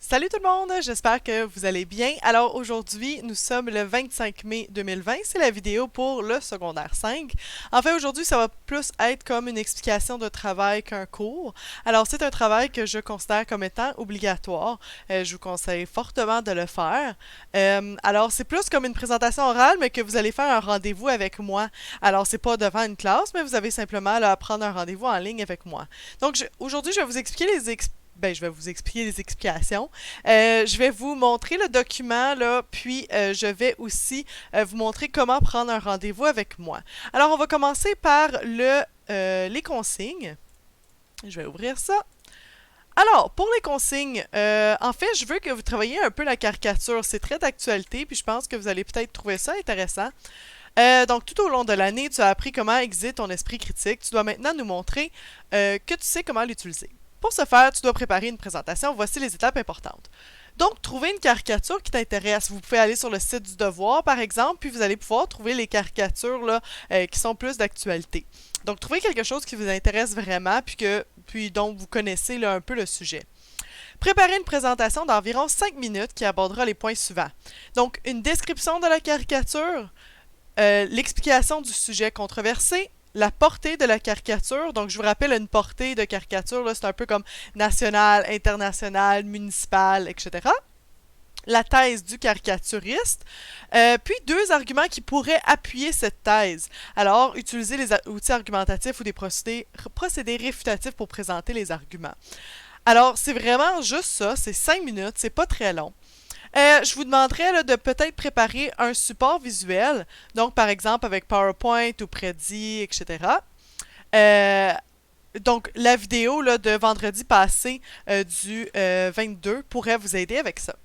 Salut tout le monde, j'espère que vous allez bien. Alors aujourd'hui, nous sommes le 25 mai 2020, c'est la vidéo pour le secondaire 5. En fait, aujourd'hui, ça va plus être comme une explication de travail qu'un cours. Alors c'est un travail que je considère comme étant obligatoire. Je vous conseille fortement de le faire. Alors c'est plus comme une présentation orale, mais que vous allez faire un rendez-vous avec moi. Alors c'est pas devant une classe, mais vous avez simplement là, à prendre un rendez-vous en ligne avec moi. Donc aujourd'hui, je vais vous expliquer je vais vous expliquer les explications. Je vais vous montrer le document, là, puis je vais aussi vous montrer comment prendre un rendez-vous avec moi. Alors, on va commencer par les consignes. Je vais ouvrir ça. Alors, pour les consignes, en fait, je veux que vous travailliez un peu la caricature. C'est très d'actualité, puis je pense que vous allez peut-être trouver ça intéressant. Donc, tout au long de l'année, tu as appris comment existe ton esprit critique. Tu dois maintenant nous montrer que tu sais comment l'utiliser. Pour ce faire, tu dois préparer une présentation. Voici les étapes importantes. Donc, trouver une caricature qui t'intéresse. Vous pouvez aller sur le site du Devoir, par exemple, puis vous allez pouvoir trouver les caricatures là, qui sont plus d'actualité. Donc, trouvez quelque chose qui vous intéresse vraiment, puis dont vous connaissez là, un peu le sujet. Préparez une présentation d'environ 5 minutes qui abordera les points suivants. Donc, une description de la caricature, l'explication du sujet controversé, la portée de la caricature. Donc, je vous rappelle, une portée de caricature, c'est un peu comme nationale, internationale, municipale, etc. La thèse du caricaturiste, puis deux arguments qui pourraient appuyer cette thèse. Alors, utilisez les outils argumentatifs ou des procédés réfutatifs pour présenter les arguments. Alors, c'est vraiment juste ça, c'est 5 minutes, c'est pas très long. Je vous demanderais là, de peut-être préparer un support visuel, donc par exemple avec PowerPoint ou Prezi, etc. Donc la vidéo là, de vendredi passé du 22 pourrait vous aider avec ça.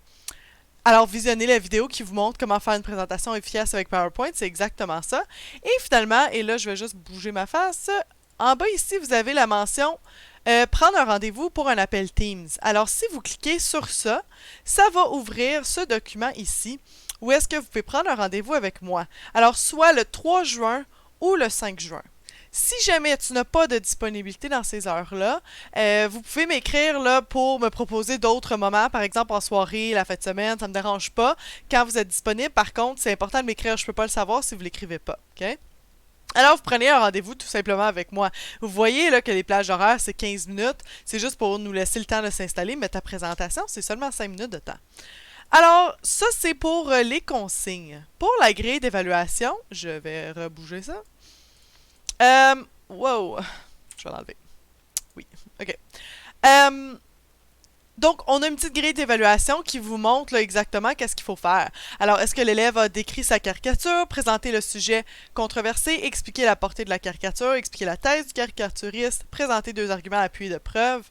Alors visionnez la vidéo qui vous montre comment faire une présentation efficace avec PowerPoint, c'est exactement ça. Et finalement, et là je vais juste bouger ma face, en bas ici vous avez la mention prendre un rendez-vous pour un appel Teams. Alors, si vous cliquez sur ça, ça va ouvrir ce document ici, où est-ce que vous pouvez prendre un rendez-vous avec moi. Alors, soit le 3 juin ou le 5 juin. Si jamais tu n'as pas de disponibilité dans ces heures-là, vous pouvez m'écrire là pour me proposer d'autres moments, par exemple en soirée, la fin de semaine, ça ne me dérange pas. Quand vous êtes disponible, par contre, c'est important de m'écrire, je ne peux pas le savoir si vous ne l'écrivez pas. OK? Alors, vous prenez un rendez-vous tout simplement avec moi. Vous voyez là que les plages horaires, c'est 15 minutes. C'est juste pour nous laisser le temps de s'installer, mais ta présentation, c'est seulement 5 minutes de temps. Alors, ça, c'est pour les consignes. Pour la grille d'évaluation, je vais rebouger ça. Wow. Je vais l'enlever. Oui, OK. Donc, on a une petite grille d'évaluation qui vous montre là, exactement qu'est-ce qu'il faut faire. Alors, est-ce que l'élève a décrit sa caricature, présenté le sujet controversé, expliqué la portée de la caricature, expliqué la thèse du caricaturiste, présenté deux arguments à appui de preuve,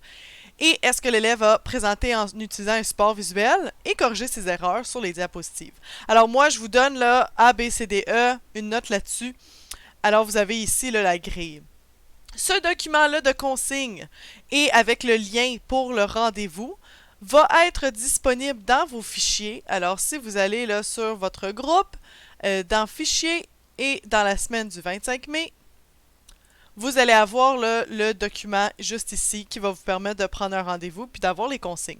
et est-ce que l'élève a présenté en utilisant un support visuel et corrigé ses erreurs sur les diapositives. Alors, moi, je vous donne là A, B, C, D, E, une note là-dessus. Alors, vous avez ici là, la grille. Ce document-là de consigne et avec le lien pour le rendez-vous va être disponible dans vos fichiers. Alors, si vous allez là sur votre groupe, dans Fichiers et dans la semaine du 25 mai, vous allez avoir là, le document juste ici qui va vous permettre de prendre un rendez-vous puis d'avoir les consignes.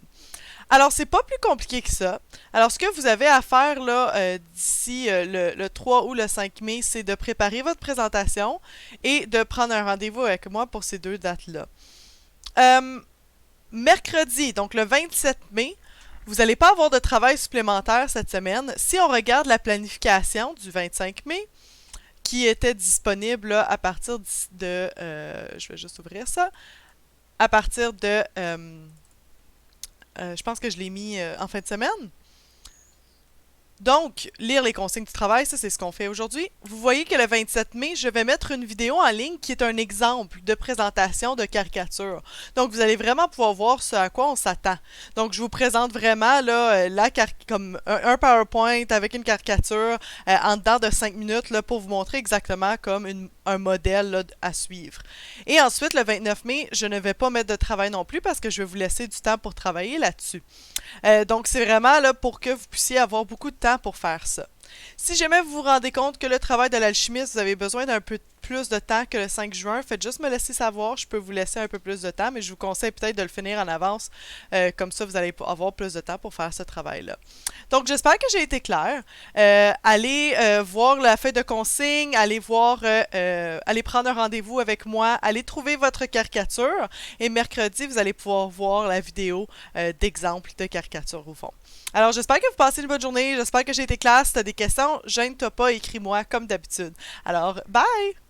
Alors, c'est pas plus compliqué que ça. Alors, ce que vous avez à faire là d'ici le 3 ou le 5 mai, c'est de préparer votre présentation et de prendre un rendez-vous avec moi pour ces deux dates-là. Mercredi, donc le 27 mai, vous n'allez pas avoir de travail supplémentaire cette semaine. Si on regarde la planification du 25 mai, qui était disponible là, à partir de... je vais juste ouvrir ça. À partir de... je pense que je l'ai mis en fin de semaine. Donc, lire les consignes du travail, ça c'est ce qu'on fait aujourd'hui. Vous voyez que le 27 mai, je vais mettre une vidéo en ligne qui est un exemple de présentation de caricature. Donc, vous allez vraiment pouvoir voir ce à quoi on s'attend. Donc, je vous présente vraiment là, comme un PowerPoint avec une caricature en dedans de 5 minutes là, pour vous montrer exactement comme un modèle là, à suivre. Et ensuite, le 29 mai, je ne vais pas mettre de travail non plus parce que je vais vous laisser du temps pour travailler là-dessus. Donc, c'est vraiment là pour que vous puissiez avoir beaucoup de temps pour faire ça. Si jamais vous vous rendez compte que le travail de l'alchimiste, vous avez besoin d'un peu plus de temps que le 5 juin, faites juste me laisser savoir, je peux vous laisser un peu plus de temps, mais je vous conseille peut-être de le finir en avance, comme ça vous allez avoir plus de temps pour faire ce travail-là. Donc j'espère que j'ai été claire. Allez voir la feuille de consigne, allez prendre un rendez-vous avec moi, allez trouver votre caricature, et mercredi vous allez pouvoir voir la vidéo d'exemple de caricature au fond. Alors j'espère que vous passez une bonne journée, j'espère que j'ai été claire. Si tu as des questions, gêne-toi pas, écris-moi comme d'habitude. Alors, bye!